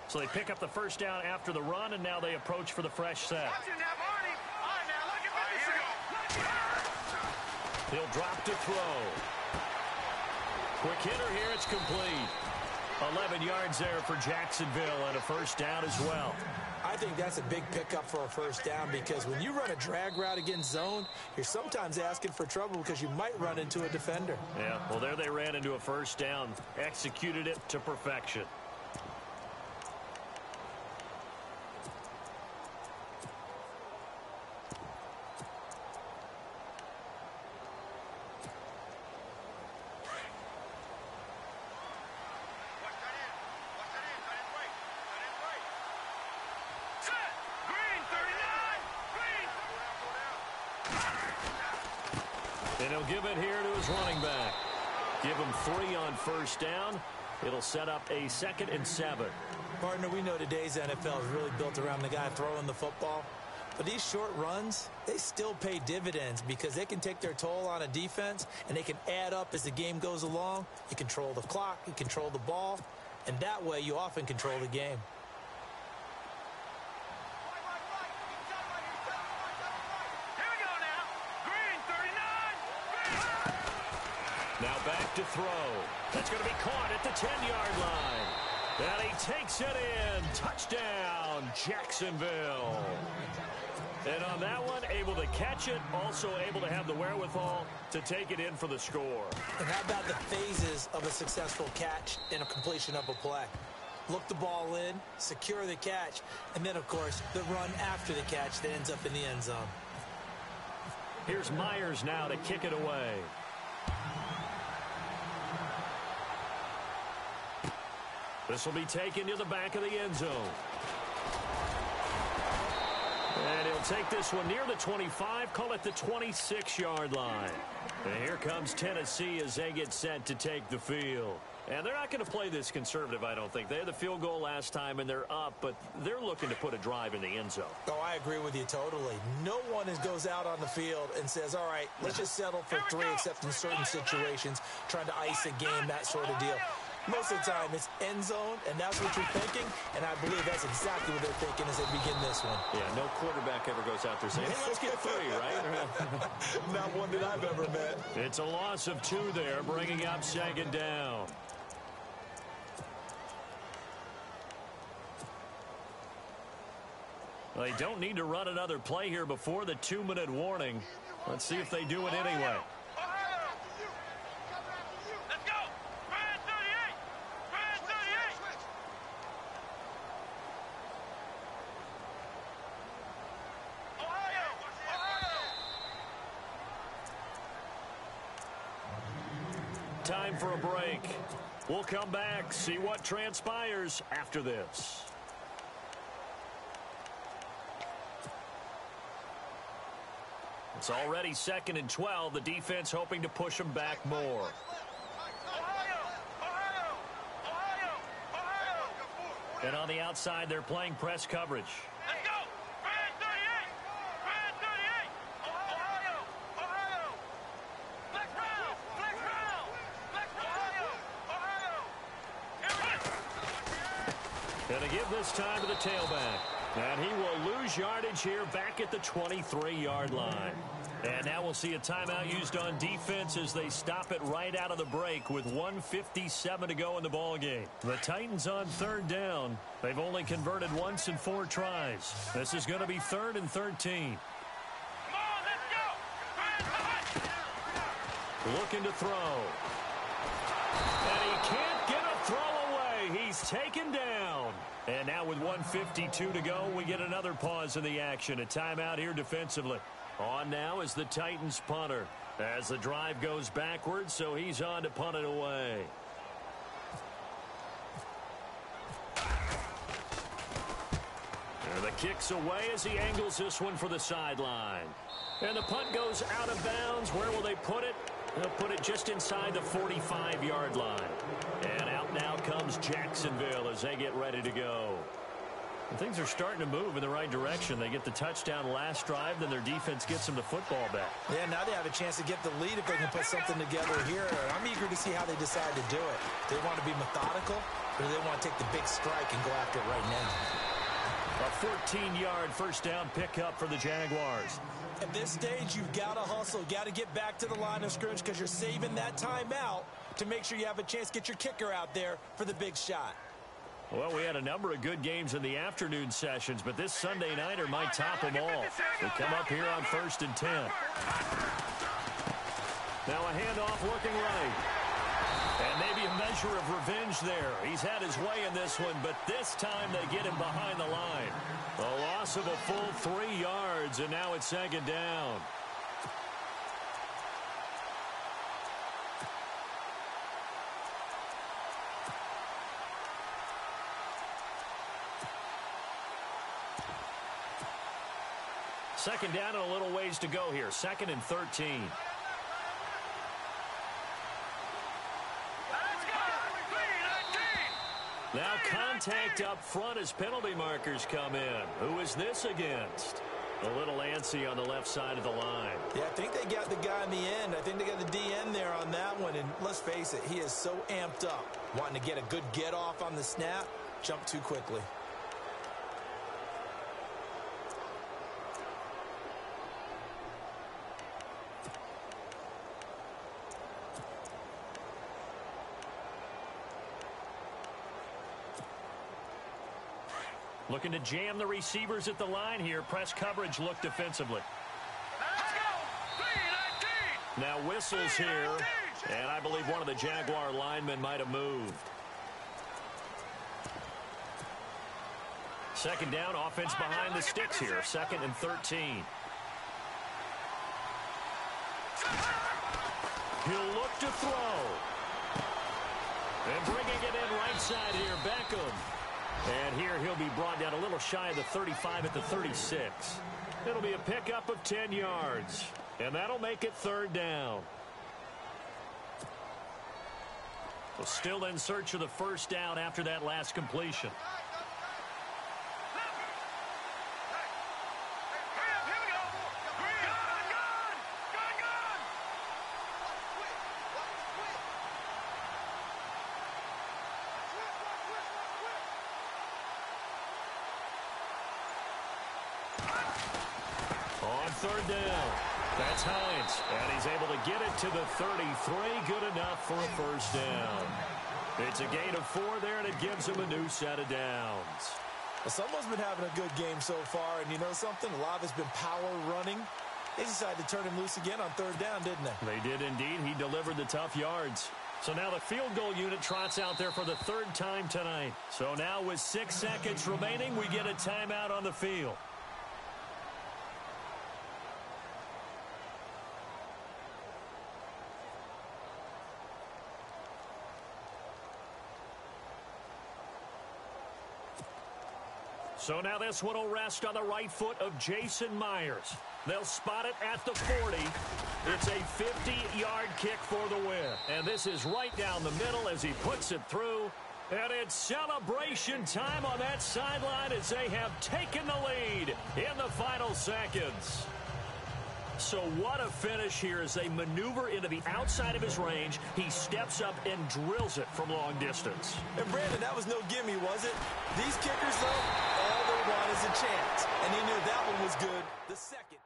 So they pick up the 1st down after the run, and now they approach for the fresh set. He'll drop to throw. Quick hitter here, it's complete. 11 yards there for Jacksonville, and a 1st down as well. I think that's a big pickup for a 1st down because when you run a drag route against zone, you're sometimes asking for trouble because you might run into a defender. Yeah, well, there they ran into a 1st down, executed it to perfection. And he'll give it here to his running back. Give him 3 on first down. It'll set up a 2nd and 7. Partner, we know today's NFL is really built around the guy throwing the football. But these short runs, they still pay dividends because they can take their toll on a defense and they can add up as the game goes along. You control the clock, you control the ball, and that way you often control the game. Here we go now. Green, 39. Now back to throw. That's going to be caught at the 10-yard line. And he takes it in. Touchdown, Jacksonville. And on that one, able to catch it, also able to have the wherewithal to take it in for the score. And how about the phases of a successful catch and a completion of a play? Look the ball in, secure the catch, and then, of course, the run after the catch that ends up in the end zone. Here's Myers now to kick it away. This will be taken to the back of the end zone. And he'll take this one near the 25, call it the 26-yard line. And here comes Tennessee as they get set to take the field. And they're not going to play this conservative, I don't think. They had the field goal last time, and they're up, but they're looking to put a drive in the end zone. Oh, I agree with you totally. No one goes out on the field and says, all right, let's just settle for 3, except in certain situations, trying to ice a game, that sort of deal. Most of the time, it's end zone, and that's what you're thinking, and I believe that's exactly what they're thinking as they begin this one. Yeah, no quarterback ever goes out there saying, hey, let's get 3, right? Not one that I've ever met. It's a loss of 2 there, bringing up 2nd down. They don't need to run another play here before the 2-minute warning. Let's see if they do it anyway. Time for a break. We'll come back, see what transpires after this. It's already 2nd and 12. The defense hoping to push them back more. And on the outside, they're playing press coverage. Let's go. Brand 38. Brand 38. Ohio. Ohio. Flex round. Flex round. Flex round. Here we go. Going to give this time to the tailback. And he will lose yardage here back at the 23-yard line. And now we'll see a timeout used on defense as they stop it right out of the break with 1:57 to go in the ballgame. The Titans on 3rd down. They've only converted once in 4 tries. This is going to be 3rd and 13. Come on, let's go. Looking to throw. And he can't get a throw away. He's taken down. And now with 1:52 to go, we get another pause in the action. A timeout here defensively. On now is the Titans punter as the drive goes backwards, so he's on to punt it away. And the kick's away as he angles this one for the sideline. And the punt goes out of bounds. Where will they put it? They'll put it just inside the 45-yard line. And out now comes Jacksonville as they get ready to go. And things are starting to move in the right direction. They get the touchdown last drive, then their defense gets them the football back. Yeah, now they have a chance to get the lead if they can put something together here. I'm eager to see how they decide to do it. Do they want to be methodical, or do they want to take the big strike and go after it right now? A 14-yard first down pickup for the Jaguars. At this stage, you've got to hustle. You've got to get back to the line of scrimmage because you're saving that timeout to make sure you have a chance to get your kicker out there for the big shot. Well, we had a number of good games in the afternoon sessions, but this Sunday nighter might top them all. We come up here on 1st and 10. Now a handoff looking right. And maybe a measure of revenge there. He's had his way in this one, but this time they get him behind the line. A loss of a full 3 yards, and now it's 2nd down. Second down and a little ways to go here. 2nd and 13. Now contact up front as penalty markers come in. Who is this against? A little antsy on the left side of the line. Yeah, I think they got the guy in the end. I think they got the DN there on that one. And let's face it, he is so amped up. Wanting to get a good get off on the snap, jump too quickly. Looking to jam the receivers at the line here. Press coverage look defensively. Let's go. 3-19. Now whistles here, and I believe one of the Jaguar linemen might have moved. Second down, offense behind the sticks here. 2nd and 13. He'll look to throw. And bringing it in right side here, Beckham. And here he'll be brought down a little shy of the 35 at the 36. It'll be a pickup of 10 yards. And that'll make it 3rd down. Well, still in search of the 1st down after that last completion. On 3rd down, that's Hines, and he's able to get it to the 33. Good enough for a 1st down. It's a gain of 4 there, and it gives him a new set of downs. Well, someone's been having a good game so far, and you know something? A lot of it's been power running. They decided to turn him loose again on 3rd down, didn't they? They did indeed. He delivered the tough yards. So now the field goal unit trots out there for the 3rd time tonight. So now with 6 seconds remaining, we get a timeout on the field. So now this one will rest on the right foot of Jason Myers. They'll spot it at the 40. It's a 50-yard kick for the win. And this is right down the middle as he puts it through. And it's celebration time on that sideline as they have taken the lead in the final seconds. So what a finish here as they maneuver into the outside of his range. He steps up and drills it from long distance. And Brandon, that was no gimme, was it? These kickers, though, all they want is a chance. And he knew that one was good. The second.